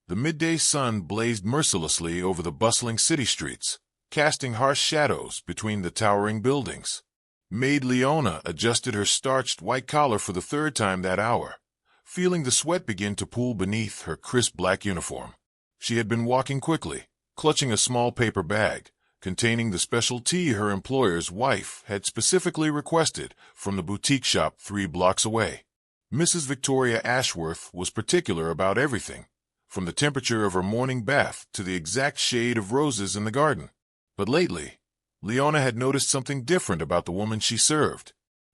The midday sun blazed mercilessly over the bustling city streets, casting harsh shadows between the towering buildings. Maid Leona adjusted her starched white collar for the third time that hour, feeling the sweat begin to pool beneath her crisp black uniform. She had been walking quickly, clutching a small paper bag containing the special tea her employer's wife had specifically requested from the boutique shop 3 blocks away. Mrs. Victoria Ashworth was particular about everything, from the temperature of her morning bath to the exact shade of roses in the garden. But lately, Leona had noticed something different about the woman she served.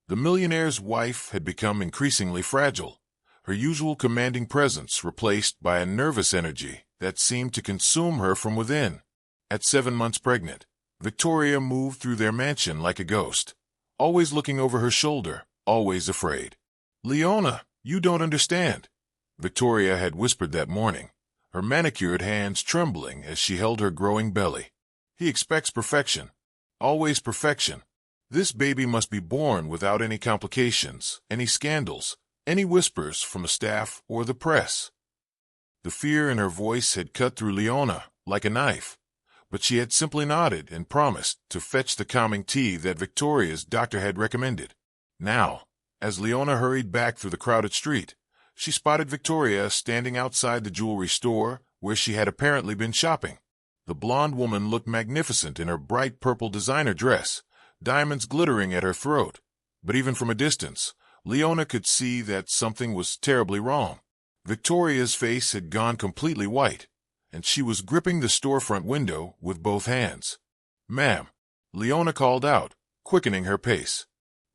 The millionaire's wife had become increasingly fragile, her usual commanding presence replaced by a nervous energy that seemed to consume her from within. At 7 months pregnant, Victoria moved through their mansion like a ghost, always looking over her shoulder, always afraid. "Leona, you don't understand," Victoria had whispered that morning, her manicured hands trembling as she held her growing belly. "He expects perfection. Always perfection. This baby must be born without any complications, any scandals, any whispers from the staff or the press." The fear in her voice had cut through Leona like a knife, but she had simply nodded and promised to fetch the calming tea that Victoria's doctor had recommended. Now, as Leona hurried back through the crowded street, she spotted Victoria standing outside the jewelry store where she had apparently been shopping. The blonde woman looked magnificent in her bright purple designer dress, diamonds glittering at her throat. But even from a distance, Leona could see that something was terribly wrong. Victoria's face had gone completely white, and she was gripping the storefront window with both hands. "Ma'am," Leona called out, quickening her pace.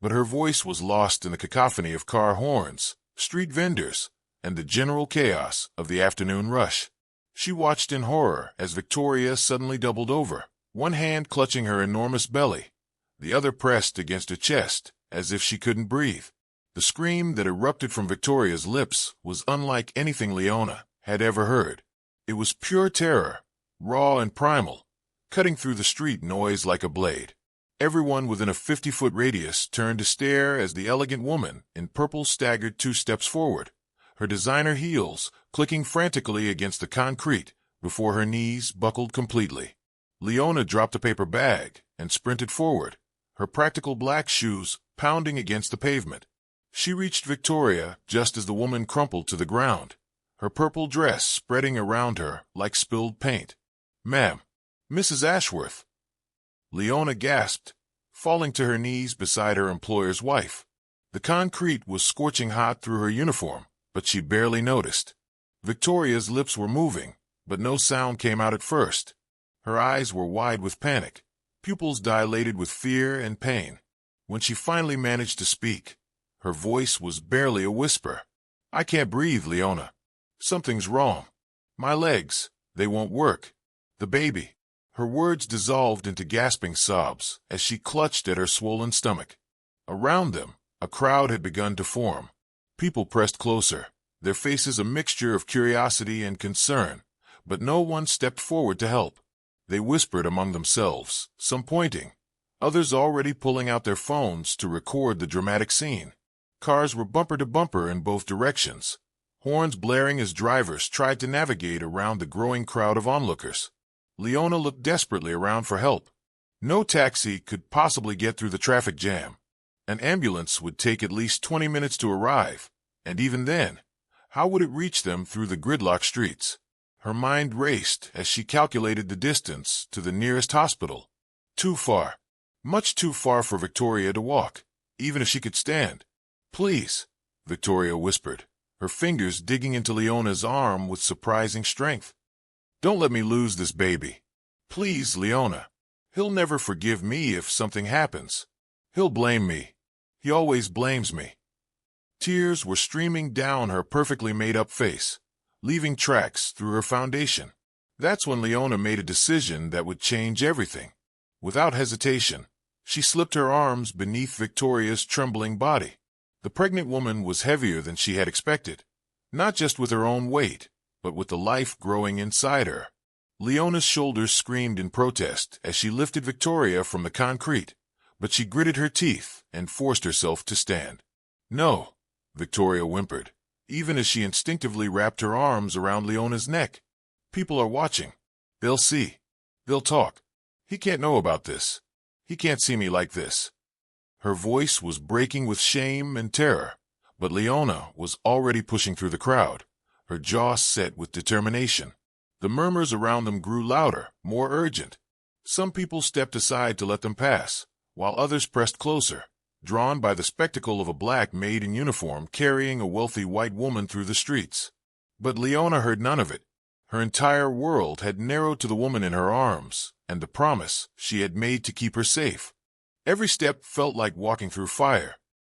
But her voice was lost in the cacophony of car horns, street vendors, and the general chaos of the afternoon rush. She watched in horror as Victoria suddenly doubled over, one hand clutching her enormous belly, the other pressed against her chest, as if she couldn't breathe. The scream that erupted from Victoria's lips was unlike anything Leona had ever heard. It was pure terror, raw and primal, cutting through the street noise like a blade. Everyone within a 50-foot radius turned to stare as the elegant woman in purple staggered 2 steps forward, her designer heels clicking frantically against the concrete before her knees buckled completely. Leona dropped a paper bag and sprinted forward, her practical black shoes pounding against the pavement. She reached Victoria just as the woman crumpled to the ground, her purple dress spreading around her like spilled paint. "Ma'am, Mrs. Ashworth." Leona gasped, falling to her knees beside her employer's wife. The concrete was scorching hot through her uniform, but she barely noticed. Victoria's lips were moving, but no sound came out at first. Her eyes were wide with panic, pupils dilated with fear and pain. When she finally managed to speak, her voice was barely a whisper. "I can't breathe, Leona. Something's wrong. My legs, they won't work. The baby." Her words dissolved into gasping sobs as she clutched at her swollen stomach. Around them, a crowd had begun to form. People pressed closer, their faces a mixture of curiosity and concern, but no one stepped forward to help. They whispered among themselves, some pointing, others already pulling out their phones to record the dramatic scene. Cars were bumper to bumper in both directions, horns blaring as drivers tried to navigate around the growing crowd of onlookers. Leona looked desperately around for help. No taxi could possibly get through the traffic jam. An ambulance would take at least 20 minutes to arrive, and even then, how would it reach them through the gridlock streets? Her mind raced as she calculated the distance to the nearest hospital. Too far. Much too far for Victoria to walk, even if she could stand. "Please," Victoria whispered, her fingers digging into Leona's arm with surprising strength. "Don't let me lose this baby. Please, Leona. He'll never forgive me if something happens. He'll blame me. He always blames me." Tears were streaming down her perfectly made-up face, leaving tracks through her foundation. That's when Leona made a decision that would change everything. Without hesitation, she slipped her arms beneath Victoria's trembling body. The pregnant woman was heavier than she had expected, not just with her own weight, but with the life growing inside her. Leona's shoulders screamed in protest as she lifted Victoria from the concrete, but she gritted her teeth and forced herself to stand. "No," Victoria whimpered, even as she instinctively wrapped her arms around Leona's neck. People are watching. They'll see. They'll talk. He can't know about this. He can't see me like this. Her voice was breaking with shame and terror, but Leona was already pushing through the crowd, her jaw set with determination. The murmurs around them grew louder, more urgent. Some people stepped aside to let them pass, while others pressed closer, drawn by the spectacle of a black maid in uniform carrying a wealthy white woman through the streets. But Leona heard none of it. Her entire world had narrowed to the woman in her arms and the promise she had made to keep her safe. Every step felt like walking through fire.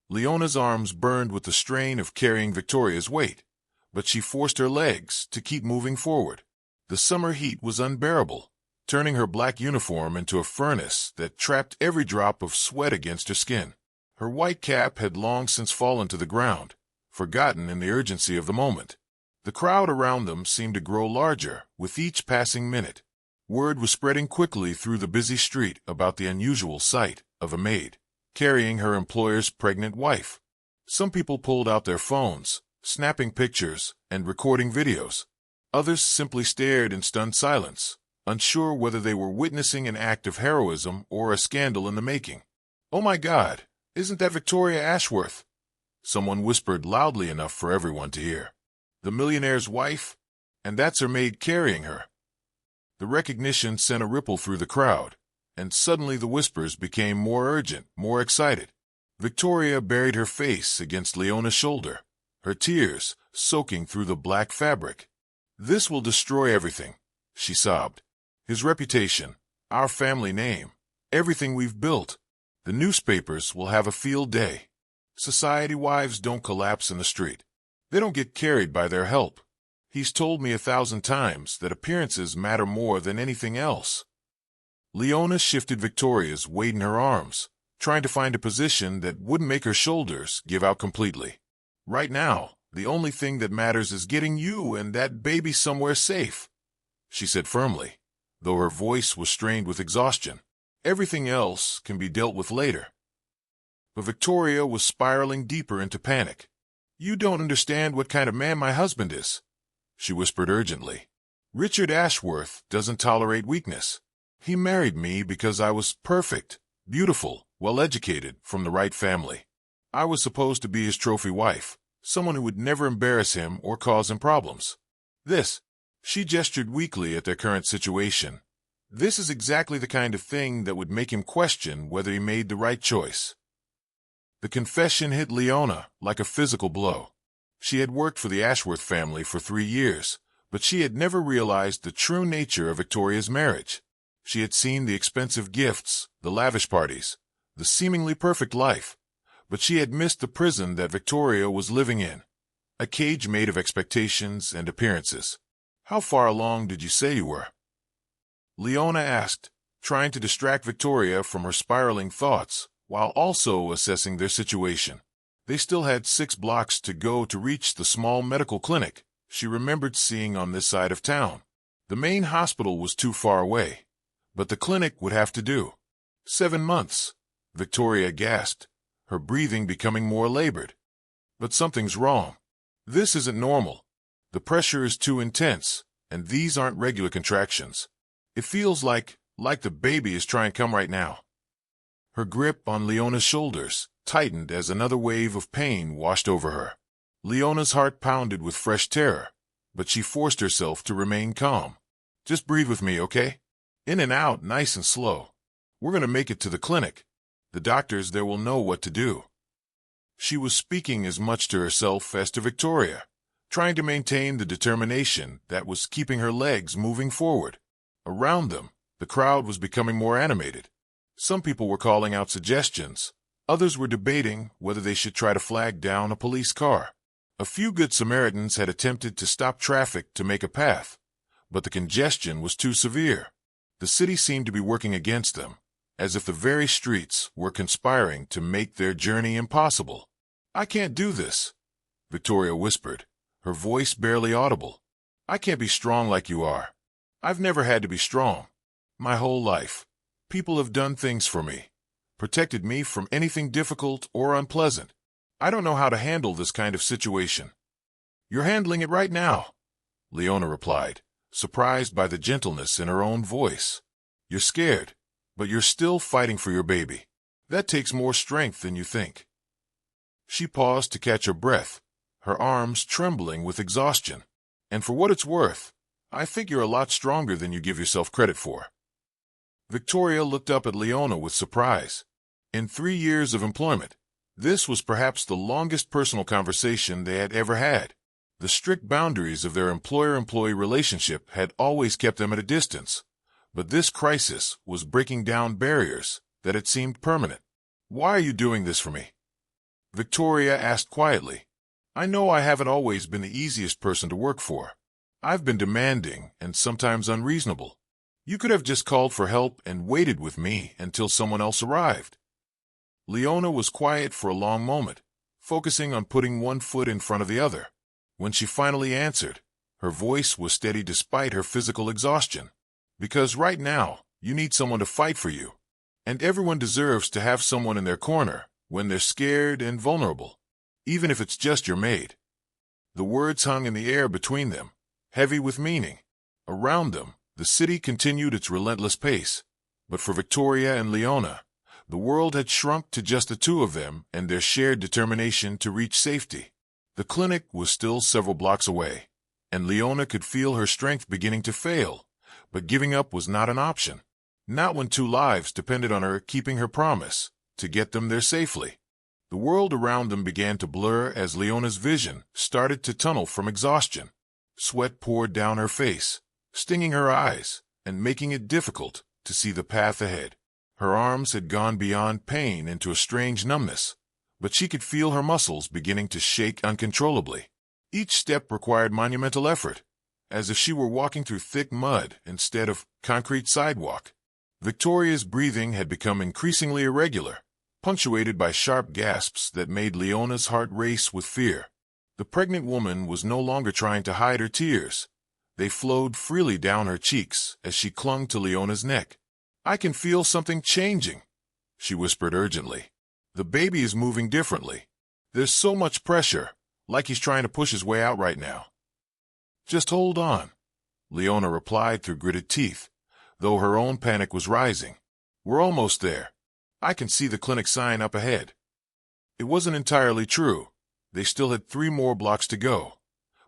Leona's arms burned with the strain of carrying Victoria's weight, but she forced her legs to keep moving forward. The summer heat was unbearable, turning her black uniform into a furnace that trapped every drop of sweat against her skin. Her white cap had long since fallen to the ground, forgotten in the urgency of the moment. The crowd around them seemed to grow larger with each passing minute. Word was spreading quickly through the busy street about the unusual sight of a maid carrying her employer's pregnant wife. Some people pulled out their phones, snapping pictures and recording videos. Others simply stared in stunned silence, unsure whether they were witnessing an act of heroism or a scandal in the making. "Oh my God, isn't that Victoria Ashworth?" Someone whispered loudly enough for everyone to hear. "The millionaire's wife? And that's her maid carrying her." The recognition sent a ripple through the crowd, and suddenly the whispers became more urgent, more excited. Victoria buried her face against Leona's shoulder, her tears soaking through the black fabric. "This will destroy everything," she sobbed. "His reputation, our family name, everything we've built. The newspapers will have a field day. Society wives don't collapse in the street. They don't get carried by their help. He's told me 1,000 times that appearances matter more than anything else." Leona shifted Victoria's weight in her arms, trying to find a position that wouldn't make her shoulders give out completely. "Right now, the only thing that matters is getting you and that baby somewhere safe," she said firmly, though her voice was strained with exhaustion. "Everything else can be dealt with later." But Victoria was spiraling deeper into panic. "You don't understand what kind of man my husband is," she whispered urgently. "Richard Ashworth doesn't tolerate weakness. He married me because I was perfect, beautiful, well-educated, from the right family. I was supposed to be his trophy wife, someone who would never embarrass him or cause him problems. This," she gestured weakly at their current situation, "this is exactly the kind of thing that would make him question whether he made the right choice." The confession hit Leona like a physical blow. She had worked for the Ashworth family for 3 years, but she had never realized the true nature of Victoria's marriage. She had seen the expensive gifts, the lavish parties, the seemingly perfect life, but she had missed the prison that Victoria was living in, a cage made of expectations and appearances. "How far along did you say you were?" Leona asked, trying to distract Victoria from her spiraling thoughts while also assessing their situation. They still had 6 blocks to go to reach the small medical clinic she remembered seeing on this side of town. The main hospital was too far away, but the clinic would have to do. 7 months, Victoria gasped, her breathing becoming more labored. "But something's wrong. This isn't normal. The pressure is too intense, and these aren't regular contractions. It feels like the baby is trying to come right now." Her grip on Leona's shoulders tightened as another wave of pain washed over her. Leona's heart pounded with fresh terror, but she forced herself to remain calm. "Just breathe with me, okay? In and out, nice and slow. We're going to make it to the clinic. The doctors there will know what to do." She was speaking as much to herself as to Victoria, trying to maintain the determination that was keeping her legs moving forward. Around them, the crowd was becoming more animated. Some people were calling out suggestions. Others were debating whether they should try to flag down a police car. A few good Samaritans had attempted to stop traffic to make a path, but the congestion was too severe. The city seemed to be working against them, as if the very streets were conspiring to make their journey impossible. "I can't do this," Victoria whispered, her voice barely audible. "I can't be strong like you are. I've never had to be strong. My whole life, people have done things for me, protected me from anything difficult or unpleasant. I don't know how to handle this kind of situation." "You're handling it right now," Leona replied, surprised by the gentleness in her own voice. "You're scared, but you're still fighting for your baby. That takes more strength than you think." She paused to catch her breath, her arms trembling with exhaustion. "And for what it's worth, I think you're a lot stronger than you give yourself credit for." Victoria looked up at Leona with surprise. In 3 years of employment, this was perhaps the longest personal conversation they had ever had. The strict boundaries of their employer-employee relationship had always kept them at a distance, but this crisis was breaking down barriers that had seemed permanent. "Why are you doing this for me?" Victoria asked quietly. "I know I haven't always been the easiest person to work for. I've been demanding and sometimes unreasonable. You could have just called for help and waited with me until someone else arrived." Leona was quiet for a long moment, focusing on putting one foot in front of the other. When she finally answered, her voice was steady despite her physical exhaustion. "Because right now, you need someone to fight for you. And everyone deserves to have someone in their corner when they're scared and vulnerable, even if it's just your maid." The words hung in the air between them, heavy with meaning. Around them, the city continued its relentless pace. But for Victoria and Leona, the world had shrunk to just the two of them and their shared determination to reach safety. The clinic was still several blocks away, and Leona could feel her strength beginning to fail, but giving up was not an option. Not when 2 lives depended on her keeping her promise to get them there safely. The world around them began to blur as Leona's vision started to tunnel from exhaustion. Sweat poured down her face, stinging her eyes and making it difficult to see the path ahead. Her arms had gone beyond pain into a strange numbness, but she could feel her muscles beginning to shake uncontrollably. Each step required monumental effort, as if she were walking through thick mud instead of concrete sidewalk. Victoria's breathing had become increasingly irregular, punctuated by sharp gasps that made Leona's heart race with fear. The pregnant woman was no longer trying to hide her tears. They flowed freely down her cheeks as she clung to Leona's neck. "I can feel something changing," she whispered urgently. "The baby is moving differently. There's so much pressure, like he's trying to push his way out right now." "Just hold on," Leona replied through gritted teeth, though her own panic was rising. "We're almost there. I can see the clinic sign up ahead." It wasn't entirely true. They still had 3 more blocks to go.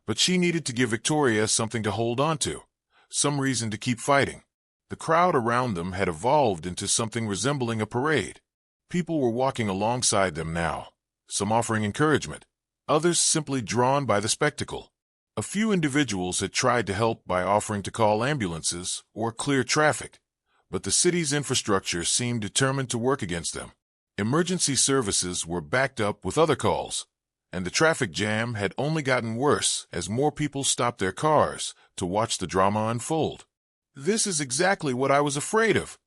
But she needed to give Victoria something to hold on to, some reason to keep fighting. The crowd around them had evolved into something resembling a parade. People were walking alongside them now, some offering encouragement, others simply drawn by the spectacle. A few individuals had tried to help by offering to call ambulances or clear traffic, but the city's infrastructure seemed determined to work against them. Emergency services were backed up with other calls, and the traffic jam had only gotten worse as more people stopped their cars to watch the drama unfold. "This is exactly what I was afraid of,"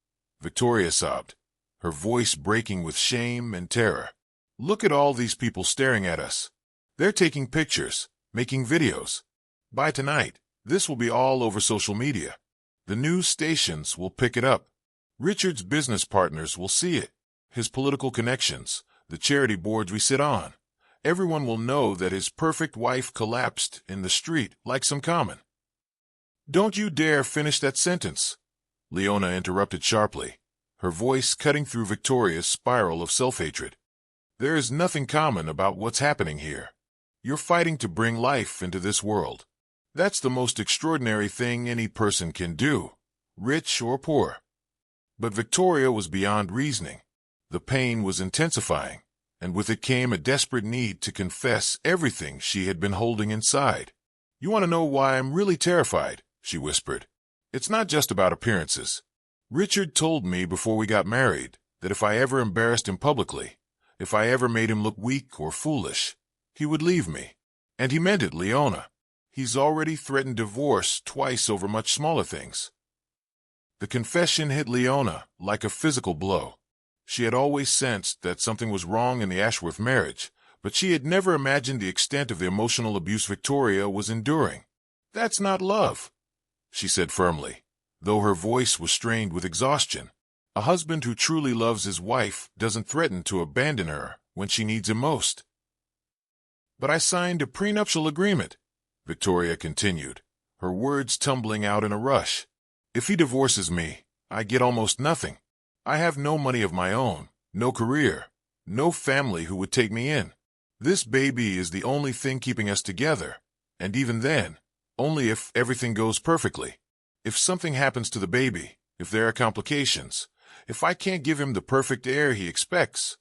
Victoria sobbed, her voice breaking with shame and terror. "Look at all these people staring at us. They're taking pictures, making videos. By tonight, this will be all over social media. The news stations will pick it up. Richard's business partners will see it. His political connections, the charity boards we sit on. Everyone will know that his perfect wife collapsed in the street like some common." "Don't you dare finish that sentence," Leona interrupted sharply, her voice cutting through Victoria's spiral of self-hatred. "There is nothing common about what's happening here. You're fighting to bring life into this world. That's the most extraordinary thing any person can do, rich or poor." But Victoria was beyond reasoning. The pain was intensifying, and with it came a desperate need to confess everything she had been holding inside. "You want to know why I'm really terrified?" she whispered. "It's not just about appearances. Richard told me before we got married that if I ever embarrassed him publicly, if I ever made him look weak or foolish, he would leave me. And he meant it, Leona. He's already threatened divorce twice over much smaller things." The confession hit Leona like a physical blow. She had always sensed that something was wrong in the Ashworth marriage, but she had never imagined the extent of the emotional abuse Victoria was enduring. "That's not love," she said firmly, though her voice was strained with exhaustion. "A husband who truly loves his wife doesn't threaten to abandon her when she needs him most." "But I signed a prenuptial agreement," Victoria continued, her words tumbling out in a rush. "If he divorces me, I get almost nothing. I have no money of my own, no career, no family who would take me in. This baby is the only thing keeping us together, and even then, only if everything goes perfectly. If something happens to the baby, if there are complications, if I can't give him the perfect heir he expects."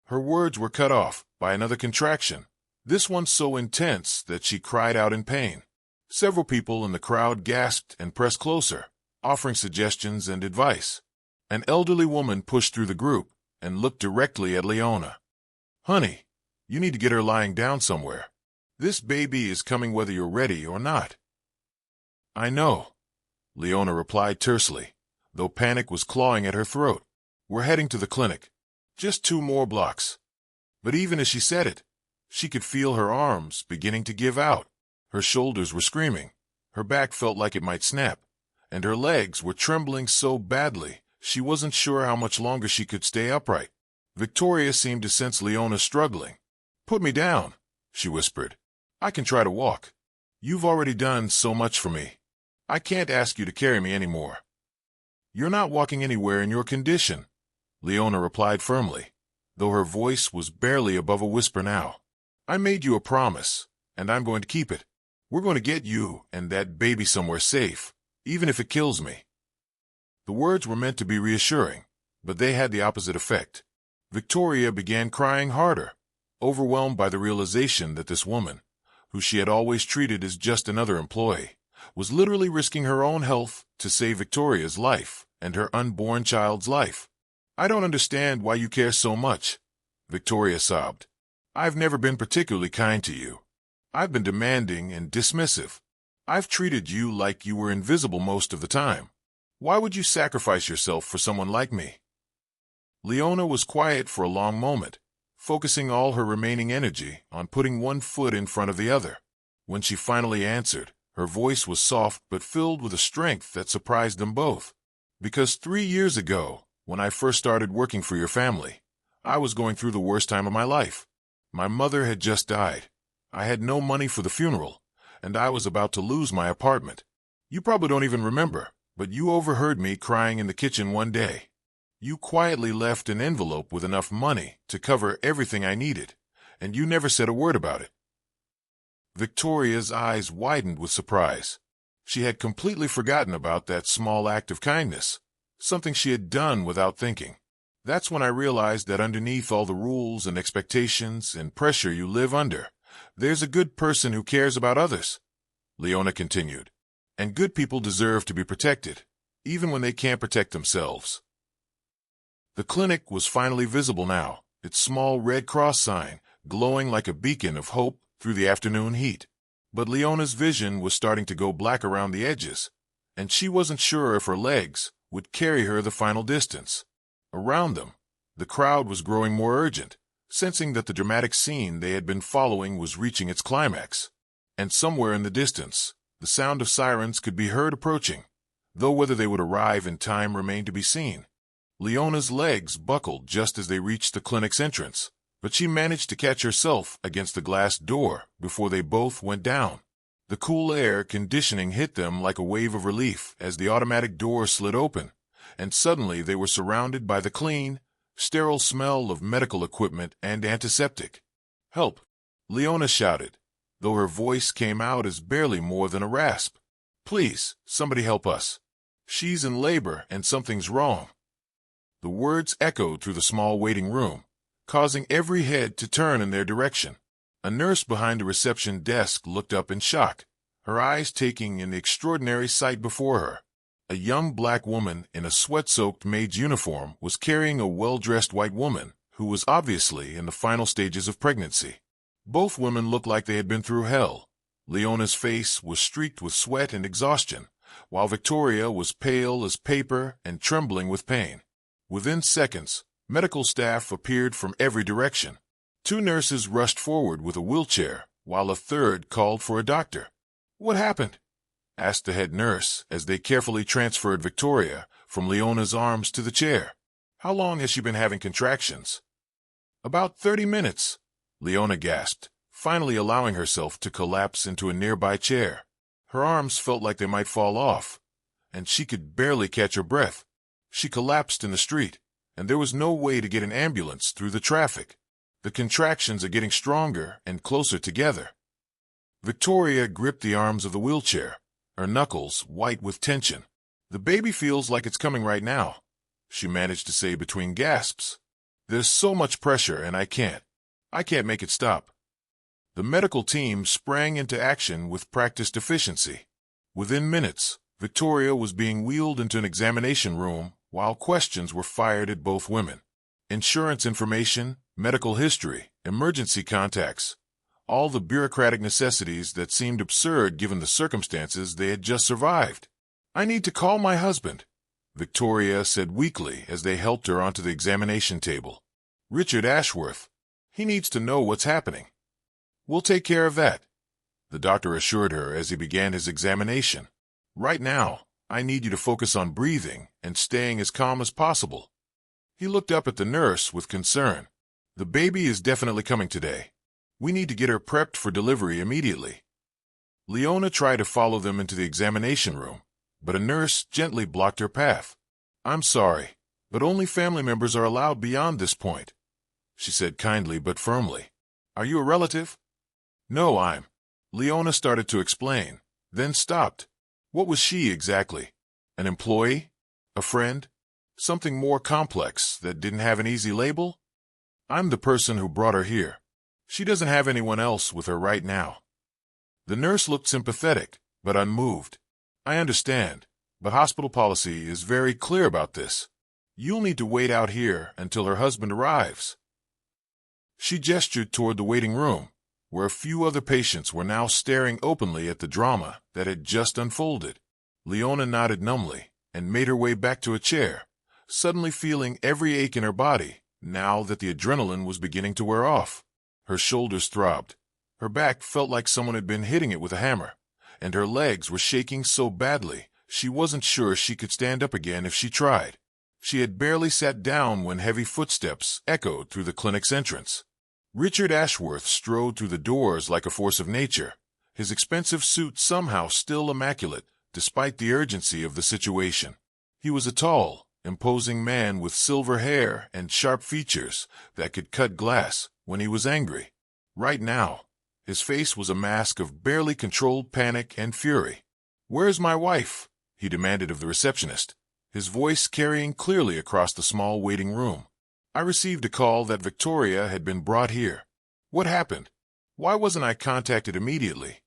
Her words were cut off by another contraction, this one so intense that she cried out in pain. Several people in the crowd gasped and pressed closer, offering suggestions and advice. An elderly woman pushed through the group and looked directly at Leona. "Honey, you need to get her lying down somewhere. This baby is coming whether you're ready or not." "I know," Leona replied tersely, though panic was clawing at her throat. "We're heading to the clinic. Just 2 more blocks." But even as she said it, she could feel her arms beginning to give out. Her shoulders were screaming, her back felt like it might snap, and her legs were trembling so badly she wasn't sure how much longer she could stay upright. Victoria seemed to sense Leona struggling. "Put me down," she whispered. "I can try to walk. You've already done so much for me. I can't ask you to carry me anymore." "You're not walking anywhere in your condition," Leona replied firmly, though her voice was barely above a whisper now. "I made you a promise, and I'm going to keep it. We're going to get you and that baby somewhere safe, even if it kills me." The words were meant to be reassuring, but they had the opposite effect. Victoria began crying harder, overwhelmed by the realization that this woman, who she had always treated as just another employee, was literally risking her own health to save Victoria's life and her unborn child's life. "I don't understand why you care so much," Victoria sobbed. "I've never been particularly kind to you. I've been demanding and dismissive. I've treated you like you were invisible most of the time. Why would you sacrifice yourself for someone like me?" Leona was quiet for a long moment, focusing all her remaining energy on putting one foot in front of the other. When she finally answered, her voice was soft but filled with a strength that surprised them both. "Because 3 years ago, when I first started working for your family, I was going through the worst time of my life. My mother had just died. I had no money for the funeral, and I was about to lose my apartment. You probably don't even remember, but you overheard me crying in the kitchen one day. You quietly left an envelope with enough money to cover everything I needed, and you never said a word about it." Victoria's eyes widened with surprise. She had completely forgotten about that small act of kindness, something she had done without thinking. "That's when I realized that underneath all the rules and expectations and pressure you live under, there's a good person who cares about others," Leona continued. "And good people deserve to be protected, even when they can't protect themselves." The clinic was finally visible now, its small red cross sign glowing like a beacon of hope through the afternoon heat. But Leona's vision was starting to go black around the edges, and she wasn't sure if her legs would carry her the final distance. Around them, the crowd was growing more urgent, sensing that the dramatic scene they had been following was reaching its climax. And somewhere in the distance, the sound of sirens could be heard approaching, though whether they would arrive in time remained to be seen. Leona's legs buckled just as they reached the clinic's entrance, but she managed to catch herself against the glass door before they both went down. The cool air conditioning hit them like a wave of relief as the automatic door slid open, and suddenly they were surrounded by the clean, sterile smell of medical equipment and antiseptic. "Help!" Leona shouted, though her voice came out as barely more than a rasp. "Please, somebody help us. She's in labor and something's wrong." The words echoed through the small waiting room, causing every head to turn in their direction. A nurse behind the reception desk looked up in shock, her eyes taking in the extraordinary sight before her. A young black woman in a sweat-soaked maid's uniform was carrying a well-dressed white woman who was obviously in the final stages of pregnancy. Both women looked like they had been through hell. Leona's face was streaked with sweat and exhaustion, while Victoria was pale as paper and trembling with pain. Within seconds, medical staff appeared from every direction. 2 nurses rushed forward with a wheelchair, while a third called for a doctor. "What happened?" asked the head nurse as they carefully transferred Victoria from Leona's arms to the chair. "How long has she been having contractions?" "About 30 minutes, Leona gasped, finally allowing herself to collapse into a nearby chair. Her arms felt like they might fall off, and she could barely catch her breath. She collapsed in the street, and there was no way to get an ambulance through the traffic. The contractions are getting stronger and closer together. Victoria gripped the arms of the wheelchair, her knuckles white with tension. "The baby feels like it's coming right now," she managed to say between gasps. "There's so much pressure, and I can't make it stop." The medical team sprang into action with practiced efficiency. Within minutes, Victoria was being wheeled into an examination room while questions were fired at both women. Insurance information, medical history, emergency contacts, all the bureaucratic necessities that seemed absurd given the circumstances they had just survived. "I need to call my husband," Victoria said weakly as they helped her onto the examination table. "Richard Ashworth. He needs to know what's happening." "We'll take care of that," the doctor assured her as he began his examination. "Right now, I need you to focus on breathing and staying as calm as possible." He looked up at the nurse with concern. "The baby is definitely coming today. We need to get her prepped for delivery immediately." Leona tried to follow them into the examination room, but a nurse gently blocked her path. "I'm sorry, but only family members are allowed beyond this point," she said kindly but firmly. "Are you a relative?" "No, I'm—" Leona started to explain, then stopped. What was she exactly? An employee? A friend? Something more complex that didn't have an easy label? "I'm the person who brought her here. She doesn't have anyone else with her right now." The nurse looked sympathetic, but unmoved. "I understand, but hospital policy is very clear about this. You'll need to wait out here until her husband arrives." She gestured toward the waiting room, where a few other patients were now staring openly at the drama that had just unfolded. Leona nodded numbly and made her way back to a chair, suddenly feeling every ache in her body now that the adrenaline was beginning to wear off. Her shoulders throbbed. Her back felt like someone had been hitting it with a hammer, and her legs were shaking so badly she wasn't sure she could stand up again if she tried. She had barely sat down when heavy footsteps echoed through the clinic's entrance. Richard Ashworth strode through the doors like a force of nature, his expensive suit somehow still immaculate despite the urgency of the situation. He was a tall, imposing man with silver hair and sharp features that could cut glass when he was angry. Right now, his face was a mask of barely controlled panic and fury. "Where's my wife?" he demanded of the receptionist, his voice carrying clearly across the small waiting room. "I received a call that Victoria had been brought here. What happened? Why wasn't I contacted immediately?"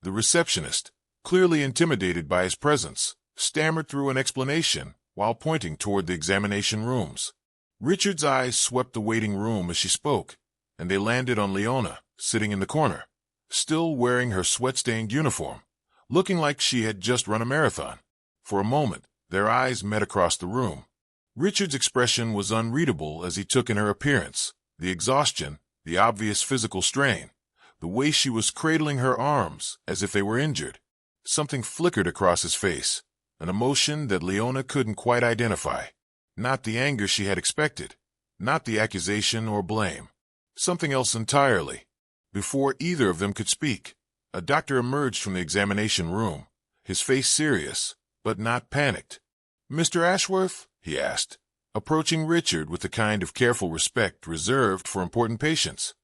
The receptionist, clearly intimidated by his presence, stammered through an explanation while pointing toward the examination rooms. Richard's eyes swept the waiting room as she spoke, and they landed on Leona, sitting in the corner, still wearing her sweat-stained uniform, looking like she had just run a marathon. For a moment, their eyes met across the room. Richard's expression was unreadable as he took in her appearance, the exhaustion, the obvious physical strain, the way she was cradling her arms as if they were injured. Something flickered across his face, an emotion that Leona couldn't quite identify. Not the anger she had expected, not the accusation or blame. Something else entirely. Before either of them could speak, a doctor emerged from the examination room, his face serious, but not panicked. "Mr. Ashworth?" he asked, approaching Richard with the kind of careful respect reserved for important patients.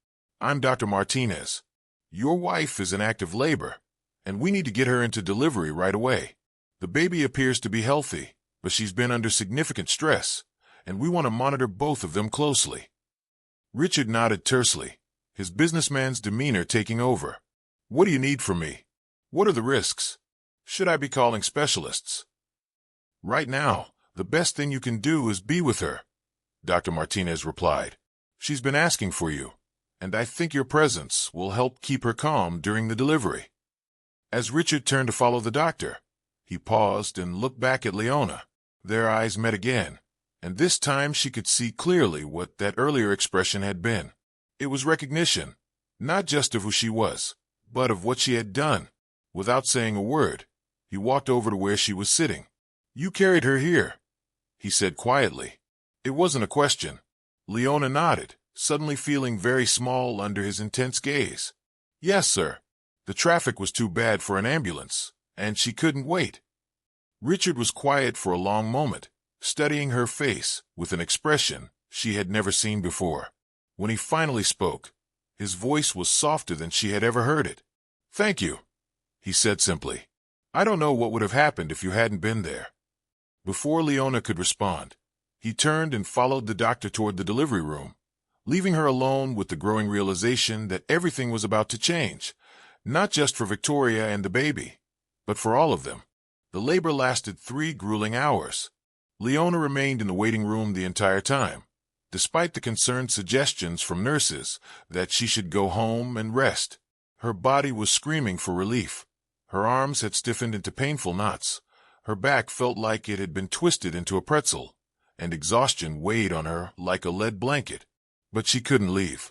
"I'm Dr. Martinez. Your wife is in active labor, and we need to get her into delivery right away. The baby appears to be healthy, but she's been under significant stress, and we want to monitor both of them closely." Richard nodded tersely, his businessman's demeanor taking over. "What do you need from me? What are the risks? Should I be calling specialists?" "Right now, the best thing you can do is be with her," Dr. Martinez replied. "She's been asking for you, and I think your presence will help keep her calm during the delivery." As Richard turned to follow the doctor, he paused and looked back at Leona. Their eyes met again, and this time she could see clearly what that earlier expression had been. It was recognition, not just of who she was, but of what she had done. Without saying a word, he walked over to where she was sitting. "You carried her here," he said quietly. It wasn't a question. Leona nodded, suddenly feeling very small under his intense gaze. "Yes, sir." The traffic was too bad for an ambulance, and she couldn't wait. Richard was quiet for a long moment, studying her face with an expression she had never seen before. When he finally spoke, his voice was softer than she had ever heard it. "Thank you," he said simply. "I don't know what would have happened if you hadn't been there." Before Leona could respond, he turned and followed the doctor toward the delivery room, leaving her alone with the growing realization that everything was about to change, not just for Victoria and the baby, but for all of them. The labor lasted 3 grueling hours. Leona remained in the waiting room the entire time, despite the concerned suggestions from nurses that she should go home and rest. Her body was screaming for relief. Her arms had stiffened into painful knots. Her back felt like it had been twisted into a pretzel, and exhaustion weighed on her like a lead blanket. But she couldn't leave.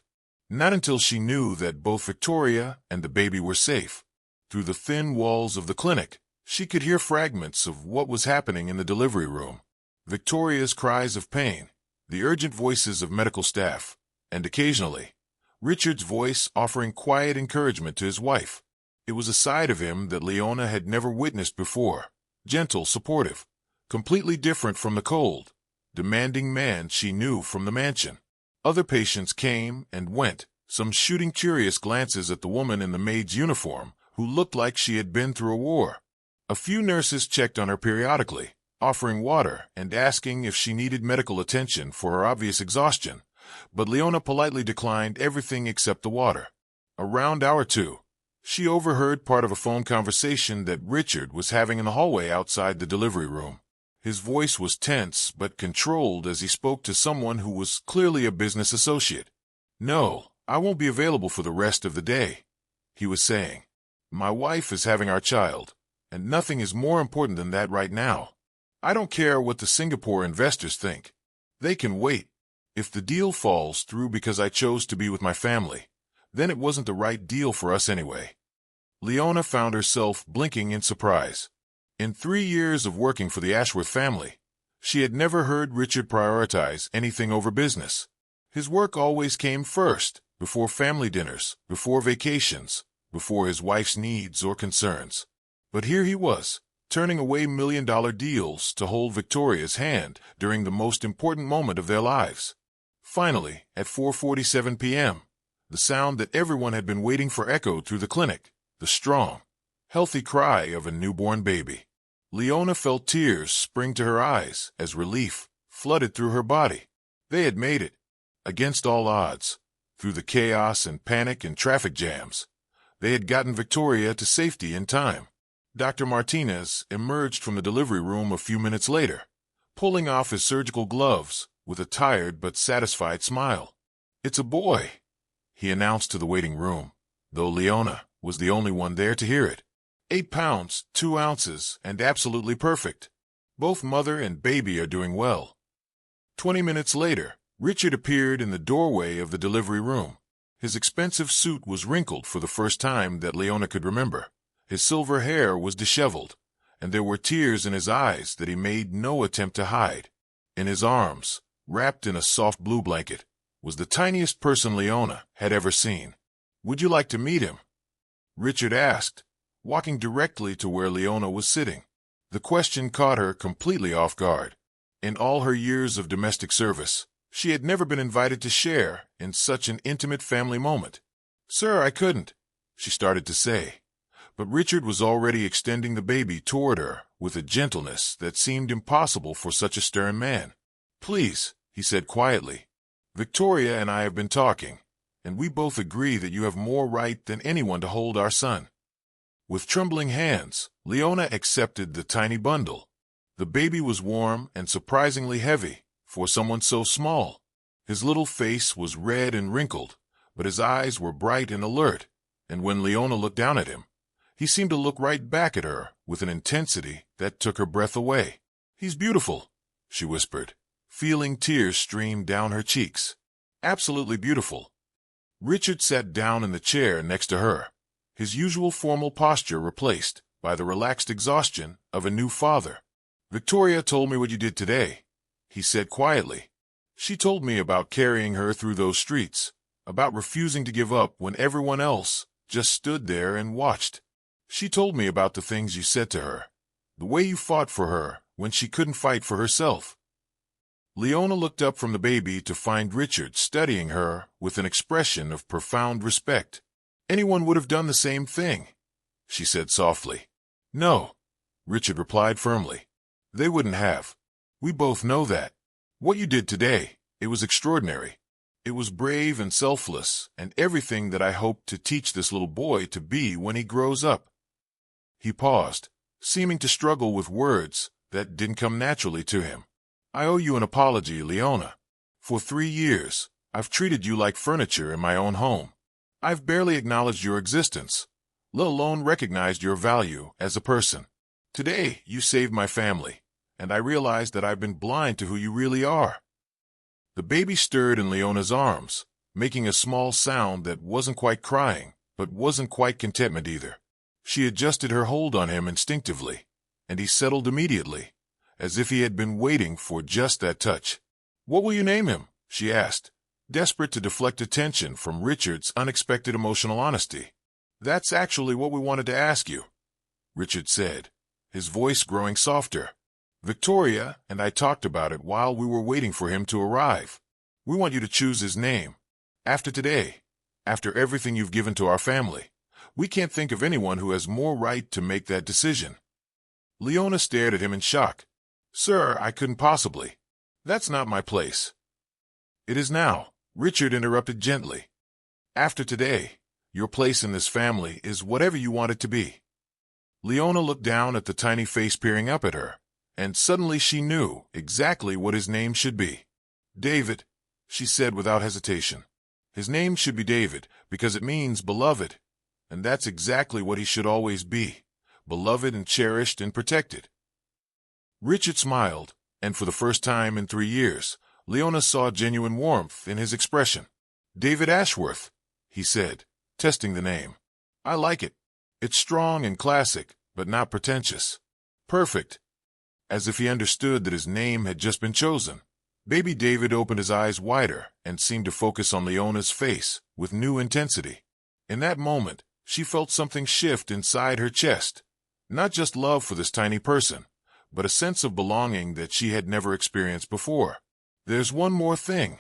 Not until she knew that both Victoria and the baby were safe. Through the thin walls of the clinic, she could hear fragments of what was happening in the delivery room. Victoria's cries of pain, the urgent voices of medical staff, and occasionally, Richard's voice offering quiet encouragement to his wife. It was a side of him that Leona had never witnessed before. Gentle, supportive, completely different from the cold, demanding man she knew from the mansion. Other patients came and went, some shooting curious glances at the woman in the maid's uniform, who looked like she had been through a war. A few nurses checked on her periodically, offering water and asking if she needed medical attention for her obvious exhaustion, but Leona politely declined everything except the water. Around hour 2, she overheard part of a phone conversation that Richard was having in the hallway outside the delivery room. His voice was tense but controlled as he spoke to someone who was clearly a business associate. "No, I won't be available for the rest of the day," he was saying. "My wife is having our child, and nothing is more important than that right now. I don't care what the Singapore investors think. They can wait. If the deal falls through because I chose to be with my family, then it wasn't the right deal for us anyway." Leona found herself blinking in surprise. In 3 years of working for the Ashworth family, she had never heard Richard prioritize anything over business. His work always came first, before family dinners, before vacations, before his wife's needs or concerns. But here he was, turning away million-dollar deals to hold Victoria's hand during the most important moment of their lives. Finally, at 4:47 p.m., the sound that everyone had been waiting for echoed through the clinic, the strong, healthy cry of a newborn baby. Leona felt tears spring to her eyes as relief flooded through her body. They had made it, against all odds, through the chaos and panic and traffic jams. They had gotten Victoria to safety in time. Dr. Martinez emerged from the delivery room a few minutes later, pulling off his surgical gloves with a tired but satisfied smile. "It's a boy," he announced to the waiting room, though Leona was the only one there to hear it. 8 pounds, 2 ounces, and absolutely perfect. Both mother and baby are doing well. 20 minutes later, Richard appeared in the doorway of the delivery room. His expensive suit was wrinkled for the first time that Leona could remember. His silver hair was disheveled, and there were tears in his eyes that he made no attempt to hide. In his arms, wrapped in a soft blue blanket, was the tiniest person Leona had ever seen. "Would you like to meet him?" Richard asked, walking directly to where Leona was sitting. The question caught her completely off guard. In all her years of domestic service, she had never been invited to share in such an intimate family moment. "Sir, I couldn't," she started to say. But Richard was already extending the baby toward her with a gentleness that seemed impossible for such a stern man. "Please," he said quietly, "Victoria and I have been talking, and we both agree that you have more right than anyone to hold our son." With trembling hands, Leona accepted the tiny bundle. The baby was warm and surprisingly heavy for someone so small. His little face was red and wrinkled, but his eyes were bright and alert, and when Leona looked down at him, he seemed to look right back at her with an intensity that took her breath away. "He's beautiful," she whispered, feeling tears stream down her cheeks. "Absolutely beautiful." Richard sat down in the chair next to her, his usual formal posture replaced by the relaxed exhaustion of a new father. "Victoria told me what you did today," he said quietly. "She told me about carrying her through those streets, about refusing to give up when everyone else just stood there and watched. She told me about the things you said to her, the way you fought for her when she couldn't fight for herself. Leona looked up from the baby to find Richard studying her with an expression of profound respect. Anyone would have done the same thing, she said softly. No, Richard replied firmly. They wouldn't have. We both know that. What you did today, it was extraordinary. It was brave and selfless, and everything that I hope to teach this little boy to be when he grows up. He paused, seeming to struggle with words that didn't come naturally to him. I owe you an apology, Leona. For 3 years, I've treated you like furniture in my own home. I've barely acknowledged your existence, let alone recognized your value as a person. Today, you saved my family, and I realize that I've been blind to who you really are. The baby stirred in Leona's arms, making a small sound that wasn't quite crying, but wasn't quite contentment either. She adjusted her hold on him instinctively, and he settled immediately, as if he had been waiting for just that touch. What will you name him? She asked, desperate to deflect attention from Richard's unexpected emotional honesty. That's actually what we wanted to ask you, Richard said, his voice growing softer. Victoria and I talked about it while we were waiting for him to arrive. We want you to choose his name. After today, after everything you've given to our family, we can't think of anyone who has more right to make that decision. Leona stared at him in shock. Sir, I couldn't possibly. That's not my place. It is now, Richard interrupted gently. After today, your place in this family is whatever you want it to be. Leona looked down at the tiny face peering up at her, and suddenly she knew exactly what his name should be. David, she said without hesitation. His name should be David because it means beloved, and that's exactly what he should always be, beloved and cherished and protected. Richard smiled, and for the first time in 3 years, Leona saw genuine warmth in his expression. David Ashworth, he said, testing the name. I like it. It's strong and classic, but not pretentious. Perfect. As if he understood that his name had just been chosen, baby David opened his eyes wider and seemed to focus on Leona's face with new intensity. In that moment, she felt something shift inside her chest. Not just love for this tiny person, but a sense of belonging that she had never experienced before. There's one more thing,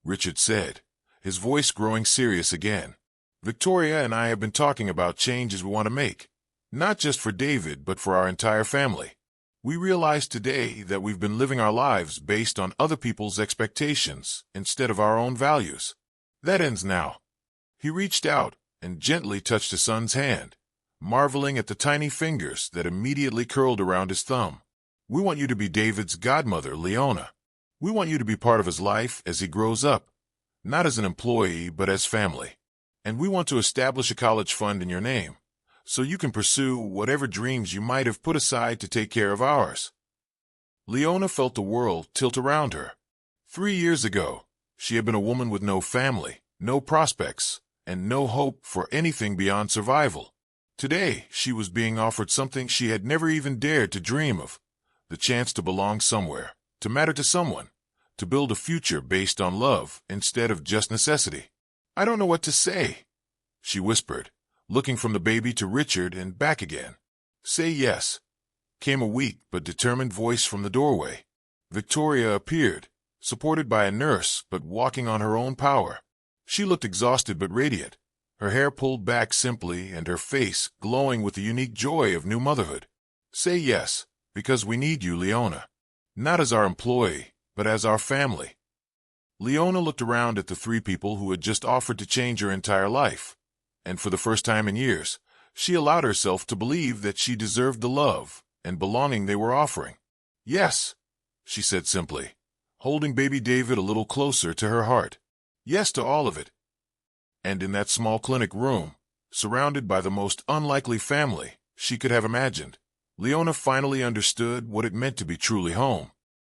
Richard said, his voice growing serious again. Victoria and I have been talking about changes we want to make, not just for David, but for our entire family. We realize today that we've been living our lives based on other people's expectations instead of our own values. That ends now. He reached out and gently touched his son's hand, marveling at the tiny fingers that immediately curled around his thumb. We want you to be David's godmother, Leona. We want you to be part of his life as he grows up, not as an employee, but as family. And we want to establish a college fund in your name, so you can pursue whatever dreams you might have put aside to take care of ours. Leona felt the world tilt around her. 3 years ago, she had been a woman with no family, no prospects, and no hope for anything beyond survival. Today, she was being offered something she had never even dared to dream of, the chance to belong somewhere, to matter to someone, to build a future based on love instead of just necessity. I don't know what to say, she whispered, looking from the baby to Richard and back again. Say yes, came a weak but determined voice from the doorway. Victoria appeared, supported by a nurse but walking on her own power. She looked exhausted but radiant, her hair pulled back simply and her face glowing with the unique joy of new motherhood. Say yes, because we need you, Leona. Not as our employee, but as our family. Leona looked around at the 3 people who had just offered to change her entire life, and for the first time in years, she allowed herself to believe that she deserved the love and belonging they were offering. Yes, she said simply, holding baby David a little closer to her heart. Yes to all of it. And in that small clinic room, surrounded by the most unlikely family she could have imagined, Leona finally understood what it meant to be truly home.